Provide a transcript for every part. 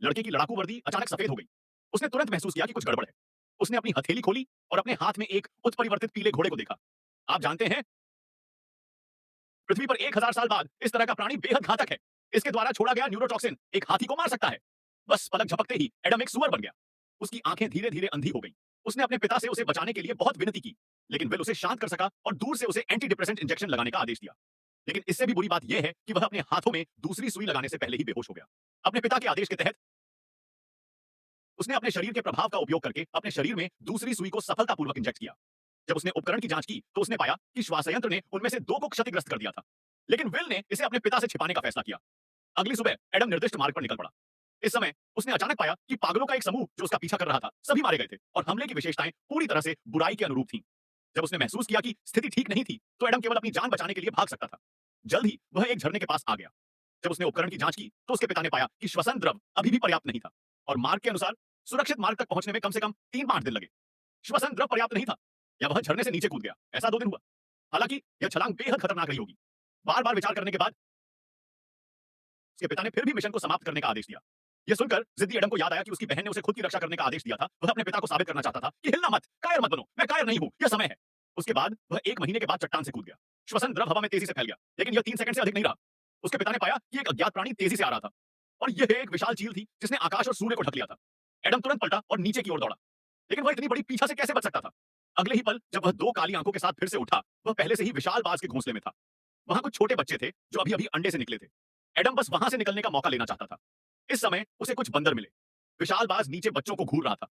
लड़के की लड़ाकू वर्दी अचानक सफेद हो गई। उसने तुरंत महसूस किया कि कुछ गड़बड़ है। उसने अपनी हथेली खोली और अपने हाथ में एक उत्परिवर्तित पीले घोड़े को देखा। आप जानते हैं, पृथ्वी पर 1000 साल बाद इस तरह का प्राणी बेहद घातक है। इसके द्वारा छोड़ा गया न्यूरोटॉक्सिन एक हाथी को मार सकता है। बस पलक झपकते ही एडम एक सुअर बन गया। उसकी आंखें धीरे-धीरे अंधी हो गईं। उसने अपने पिता से उसे बचाने के लिए बहुत विनती की, लेकिन विल उसे शांत कर सका और दूर से उसे एंटी डिप्रेसेंट इंजेक्शन लगाने का आदेश दिया। लेकिन इससे भी बुरी बात यह है कि वह अपने हाथों में दूसरी सुई लगाने से पहले ही बेहोश हो गया। अपने पिता के आदेश के तहत उसने अपने शरीर के प्रभाव का उपयोग करके अपने शरीर में दूसरी सुई को सफलतापूर्वक इंजेक्ट किया। जब उसने उपकरण की जांच की तो उसने पाया कि श्वास यंत्र ने उनमें से 2 को क्षतिग्रस्त कर दिया था। लेकिन विल ने इसे अपने पिता से छिपाने का फैसला किया। अगली सुबह एडम निर्दिष्ट मार्ग पर निकल पड़ा। इस समय उसने अचानक पाया कि पागलों का एक समूह जो उसका पीछा कर रहा था, सभी मारे गए थे और हमले की विशेषताएं पूरी तरह से बुराई के अनुरूप थीं। जब उसने महसूस किया कि स्थिति ठीक नहीं थी, तो एडम केवल अपनी जान बचाने के लिए भाग सकता था। जल्द ही वह एक झरने के पास आ गया। जब उसने उपकरण की जांच की, तो उसके पिता ने पाया कि श्वसन द्रव अभी भी पर्याप्त नहीं था और मार्ग के अनुसार सुरक्षित मार्ग तक पहुंचने में कम से कम 3-5 दिन लगे। श्वसन द्रव पर्याप्त नहीं था या वह झरने से नीचे कूद गया। ऐसा 2 दिन हुआ। हालांकि यह छलांग बेहद खतरनाक रही होगी। बार-बार विचार करने के बाद उसके पिता ने फिर भी मिशन को समाप्त करने का आदेश दिया। यह सुनकर जिद्दी एडम को याद आया कि उसकी बहन ने उसे खुद की रक्षा करने का आदेश दिया था। वह अपने पिता को साबित करना चाहता था कि हिलना मत, कायर मत बनो, मैं कायर नहीं हूं, यह समय है। उसके बाद वह 1 महीने के बाद चट्टान से कूद गया। श्वसन द्रव हवा में तेजी से फैल गया, लेकिन यह 3 सेकंड से अधिक नहीं रहा। उसके पिता ने पाया कि एक अज्ञात प्राणी तेजी से आ रहा था और यह एक विशाल चील थी जिसने आकाश और सूर्य को ढक लिया था। एडम तुरंत पलटा और नीचे की ओर दौड़ा, लेकिन वह इतनी बड़ी पीछा से कैसे बच सकता था? अगले ही पल जब वह 2 काली आंखों के साथ फिर से उठा, वह पहले से ही विशाल बाज के घोंसले में था। वहां कुछ छोटे बच्चे थे जो अभी-अभी अंडे से निकले थे। एडम बस वहां से निकलने का मौका लेना चाहता था। इस समय उसे कुछ बंदर मिले। विशाल बाज नीचे बच्चों को घूर रहा था।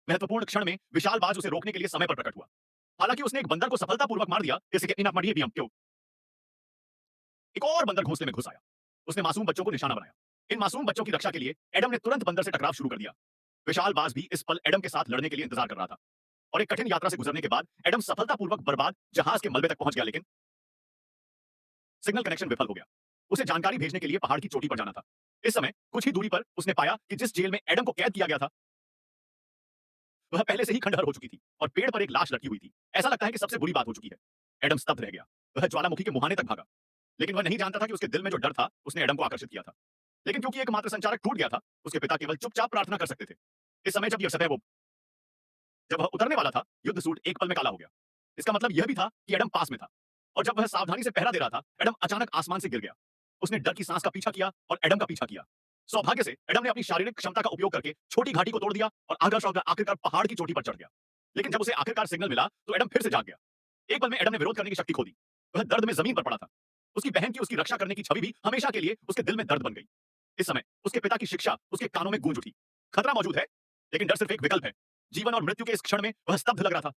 महत्वपूर्ण क्षण में विशाल बाज उसे रोकने के लिए समय पर प्रकट हुआ। हालांकि उसने एक बंदर को सफलतापूर्वक मार दिया, जैसे कि इन मडिए भी हम क्यों। एक और बंदर घोंसले में घुस आया। उसने मासूम बच्चों को निशाना बनाया। इन मासूम बच्चों की रक्षा के लिए एडम ने तुरंत बंदर से टकराव शुरू कर दिया। विशाल बाज भी इस पल एडम के साथ लड़ने के लिए इंतजार कर रहा था और एक कठिन यात्रा से गुजरने के बाद एडम सफलतापूर्वक बर्बाद जहाज के मलबे तक पहुंच गया, लेकिन सिग्नल कनेक्शन विफल हो गया। उसे जानकारी भेजने के लिए पहाड़ की चोटी पर जाना था। इस समय कुछ ही दूरी पर उसने पाया कि जिस जेल में एडम को कैद किया गया था, वह पहले से ही खंडहर हो चुकी थी और पेड़ पर एक लाश लटकी हुई थी। ऐसा लगता है कि सबसे बुरी बात हो चुकी है। एडम स्तब्ध रह गया। वह ज्वालामुखी के मुहाने तक भागा, लेकिन वह नहीं जानता था कि उसके दिल में जो डर था, उसने एडम को आकर्षित किया था। लेकिन क्योंकि एकमात्र संचारक टूट गया था, उसके पिता केवल चुपचाप प्रार्थना कर सकते थे। इस समय जब वह उतरने वाला था, युद्ध सूट एक पल में काला हो गया। इसका मतलब यह भी था कि एडम पास में था और जब वह सावधानी से पहरा दे रहा था, एडम अचानक आसमान से गिर गया। उसने डर की सांस का पीछा किया और एडम का पीछा किया। सौभाग्य से एडम ने अपनी शारीरिक क्षमता का उपयोग करके छोटी घाटी को तोड़ दिया और आखिरकार पहाड़ की चोटी पर चढ़ गया। लेकिन जब उसे आखिरकार सिग्नल मिला, तो एडम फिर से जाग गया। एक पल में एडम ने विरोध करने की शक्ति खो दी। वह दर्द में जमीन पर पड़ा था। उसकी बहन की उसकी रक्षा करने की छवि भी हमेशा के लिए उसके दिल में दर्द बन गई। इस समय उसके पिता की शिक्षा उसके कानों में गूंज उठी। खतरा मौजूद है, लेकिन डर सिर्फ एक विकल्प है। जीवन और मृत्यु के इस क्षण में वह स्तब्ध लग रहा था।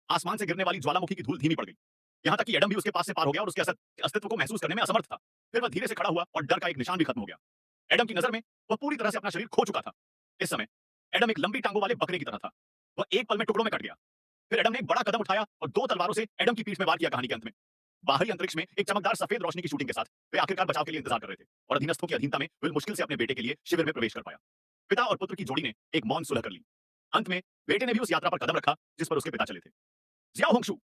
आसमान से गिरने वाली ज्वालामुखी की धूल धीमी पड़ गई। यहाँ तक कि एडम भी उसके पास से पार हो गया और उसके अस्तित्व को महसूस करने में असमर्थ था। फिर वह धीरे से खड़ा हुआ और डर का एक निशान भी खत्म हो गया। एडम की नजर में वह पूरी तरह से अपना शरीर खो चुका था। इस समय एडम एक लंबी टांगों वाले बकरे की तरह था। वह एक पल में टुकड़ों में कट गया। फिर एडम ने एक बड़ा कदम उठाया और 2 तलवारों से एडम की पीठ में वार किया। कहानी के अंत में बाहरी अंतरिक्ष में एक चमकदार सफेद रोशनी की शूटिंग के साथ वे आखिरकार बचाव के लिए इंतजार कर रहे थे और अधीनस्थों की अधीनता में विल मुश्किल से अपने बेटे के लिए शिविर में प्रवेश कर पाया। पिता और पुत्र की जोड़ी ने एक मौन सुलह कर ली। अंत में बेटे ने भी उस यात्रा पर कदम रखा जिस पर उसके पिता चले थे। जियाओ होंगशू,